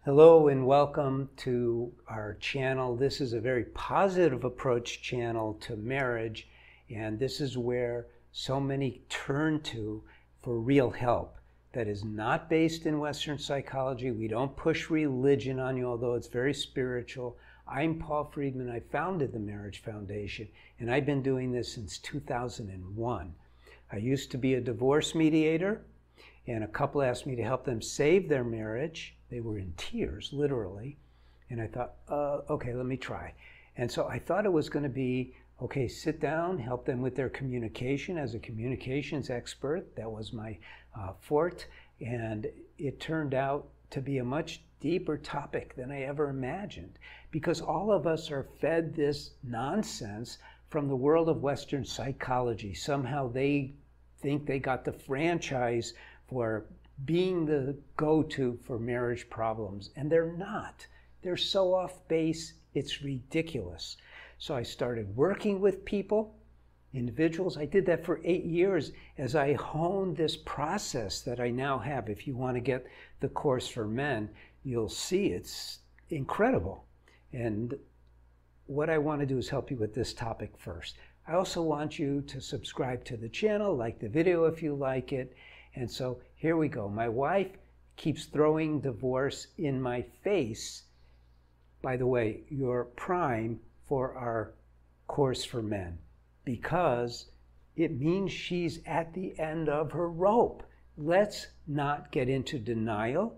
Hello and welcome to our channel. This is a very positive approach channel to marriage, and this is where so many turn to for real help that is not based in Western psychology. We don't push religion on you, although it's very spiritual. I'm Paul Friedman. I founded the Marriage Foundation, and I've been doing this since 2001. I used to be a divorce mediator, and a couple asked me to help them save their marriage. They were in tears, literally. And I thought, okay, let me try. And so I thought it was going to be, okay, sit down, help them with their communication as a communications expert. That was my forte. And it turned out to be a much deeper topic than I ever imagined, because all of us are fed this nonsense from the world of Western psychology. Somehow they think they got the franchise for being the go-to for marriage problems, and they're not. They're so off base, it's ridiculous. So I started working with people, individuals. I did that for 8 years as I honed this process that I now have. If you want to get the course for men, you'll see it's incredible. And what I want to do is help you with this topic first. I also want you to subscribe to the channel, like the video if you like it. And so here we go. My wife keeps throwing divorce in my face. By the way, you're prime for our course for men, because it means she's at the end of her rope. Let's not get into denial.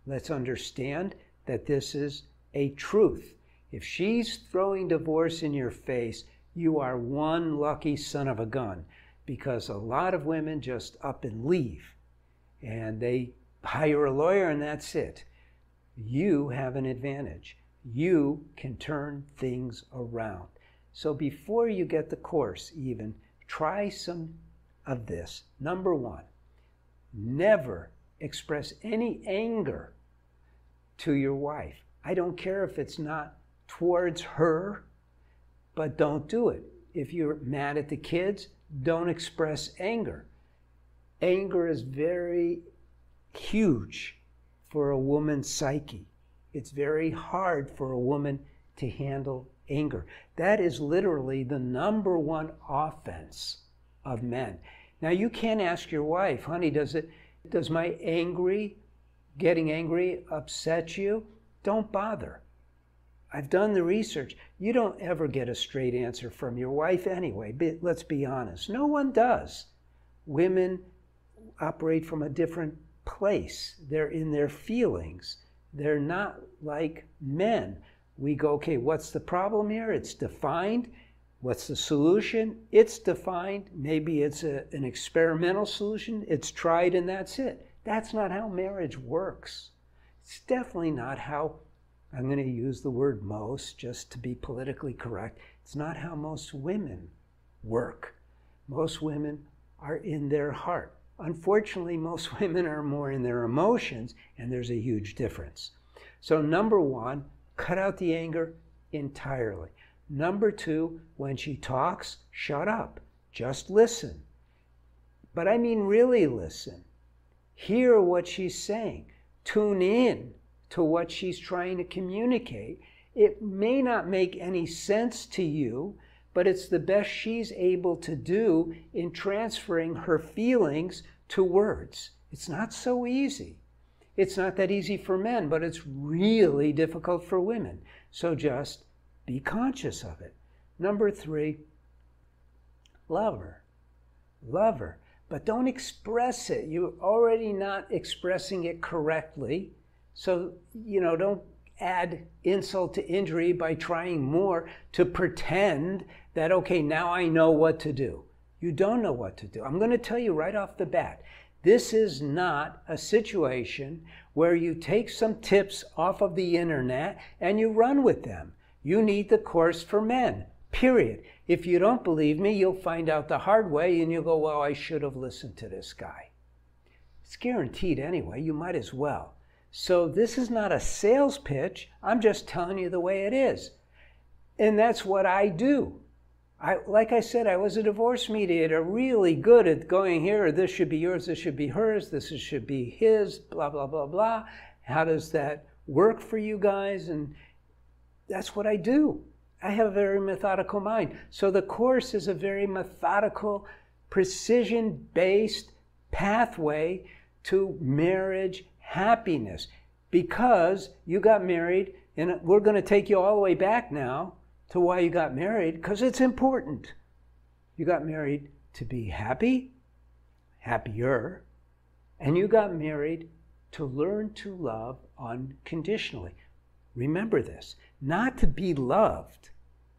Let's understand that this is a truth. If she's throwing divorce in your face, you are one lucky son of a gun, because a lot of women just up and leave, and they hire a lawyer and that's it. You have an advantage. You can turn things around. So before you get the course even, try some of this. Number one, never express any anger to your wife. I don't care if it's not towards her, but don't do it. If you're mad at the kids, don't express anger. Anger is very huge for a woman's psyche. It's very hard for a woman to handle anger. That is literally the number one offense of men. Now you can't ask your wife, honey, does my getting angry upset you? Don't bother. I've done the research. You don't ever get a straight answer from your wife anyway. But let's be honest. No one does. Women operate from a different place. They're in their feelings. They're not like men. We go, okay, what's the problem here? It's defined. What's the solution? It's defined. Maybe it's an experimental solution. It's tried and that's it. That's not how marriage works. It's definitely not how, I'm going to use the word most just to be politically correct. It's not how most women work. Most women are in their heart. Unfortunately, most women are more in their emotions, and there's a huge difference. So number one, cut out the anger entirely. Number two, when she talks, shut up. Just listen. But I mean really listen. Hear what she's saying. Tune in to what she's trying to communicate. It may not make any sense to you, but it's the best she's able to do in transferring her feelings to words. It's not so easy. It's not that easy for men, but it's really difficult for women. So just be conscious of it. Number three, love her. Love her. But don't express it. You're already not expressing it correctly. So, don't add insult to injury by trying more to pretend that, okay, now I know what to do. You don't know what to do. I'm going to tell you right off the bat, this is not a situation where you take some tips off of the internet and you run with them. You need the course for men, period. If you don't believe me, you'll find out the hard way and you'll go, well, I should have listened to this guy. It's guaranteed anyway. You might as well. So this is not a sales pitch. I'm just telling you the way it is. And that's what I do. Like I said, I was a divorce mediator, really good at going here, this should be yours, this should be hers, this should be his, blah, blah, blah, blah. How does that work for you guys, and that's what I do. I have a very methodical mind. So the course is a very methodical, precision-based pathway to marriage happiness. Because you got married, and we're going to take you all the way back now to why you got married, because it's important. You got married to be happy, happier, and you got married to learn to love unconditionally. Remember this, not to be loved.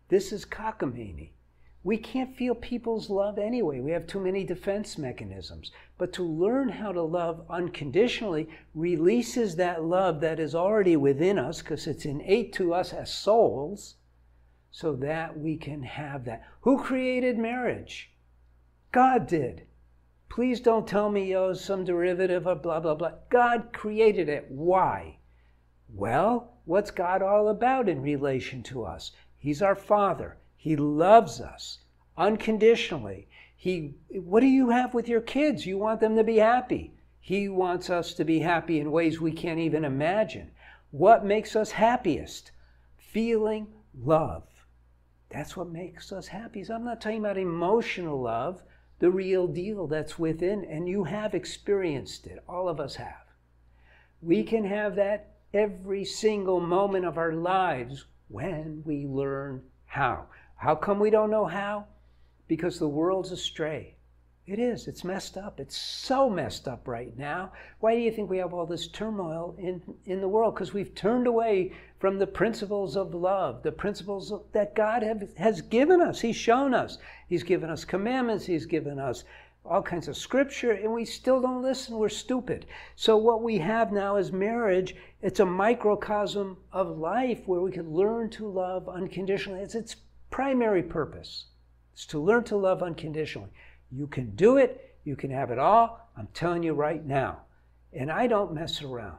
This is cockamamie. We can't feel people's love anyway. We have too many defense mechanisms. But to learn how to love unconditionally releases that love that is already within us, because it's innate to us as souls, so that we can have that. Who created marriage? God did. Please don't tell me, some derivative of blah, blah, blah. God created it. Why? Well, what's God all about in relation to us? He's our Father. He loves us unconditionally. What do you have with your kids? You want them to be happy. He wants us to be happy in ways we can't even imagine. What makes us happiest? Feeling love. That's what makes us happy. So I'm not talking about emotional love, the real deal that's within, and you have experienced it. All of us have. We can have that every single moment of our lives when we learn how. How come we don't know how? Because the world's astray. It is. It's messed up. It's so messed up right now. Why do you think we have all this turmoil in the world? Because we've turned away from the principles of love, the principles that God has given us. He's shown us. He's given us commandments. He's given us all kinds of scripture, and we still don't listen. We're stupid. So what we have now is marriage. It's a microcosm of life where we can learn to love unconditionally. It's its primary purpose. It's to learn to love unconditionally. You can do it. You can have it all. I'm telling you right now. And I don't mess around.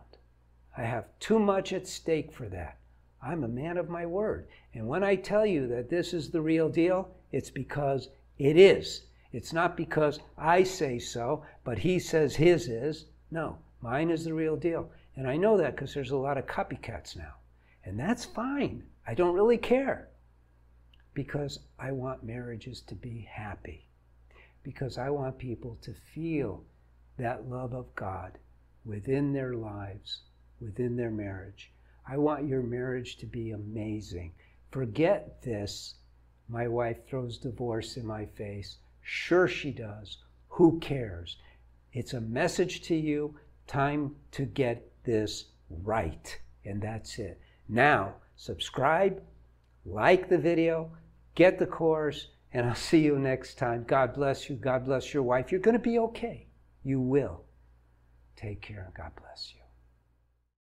I have too much at stake for that. I'm a man of my word. And when I tell you that this is the real deal, it's because it is. It's not because I say so, but he says his is. No, mine is the real deal. And I know that because there's a lot of copycats now. And that's fine. I don't really care. Because I want marriages to be happy. Because I want people to feel that love of God within their lives, within their marriage. I want your marriage to be amazing. Forget this. My wife throws divorce in my face. Sure she does. Who cares? It's a message to you. Time to get this right. And that's it. Now, subscribe, like the video, get the course, and I'll see you next time. God bless you. God bless your wife. You're going to be okay. You will. Take care. God bless you.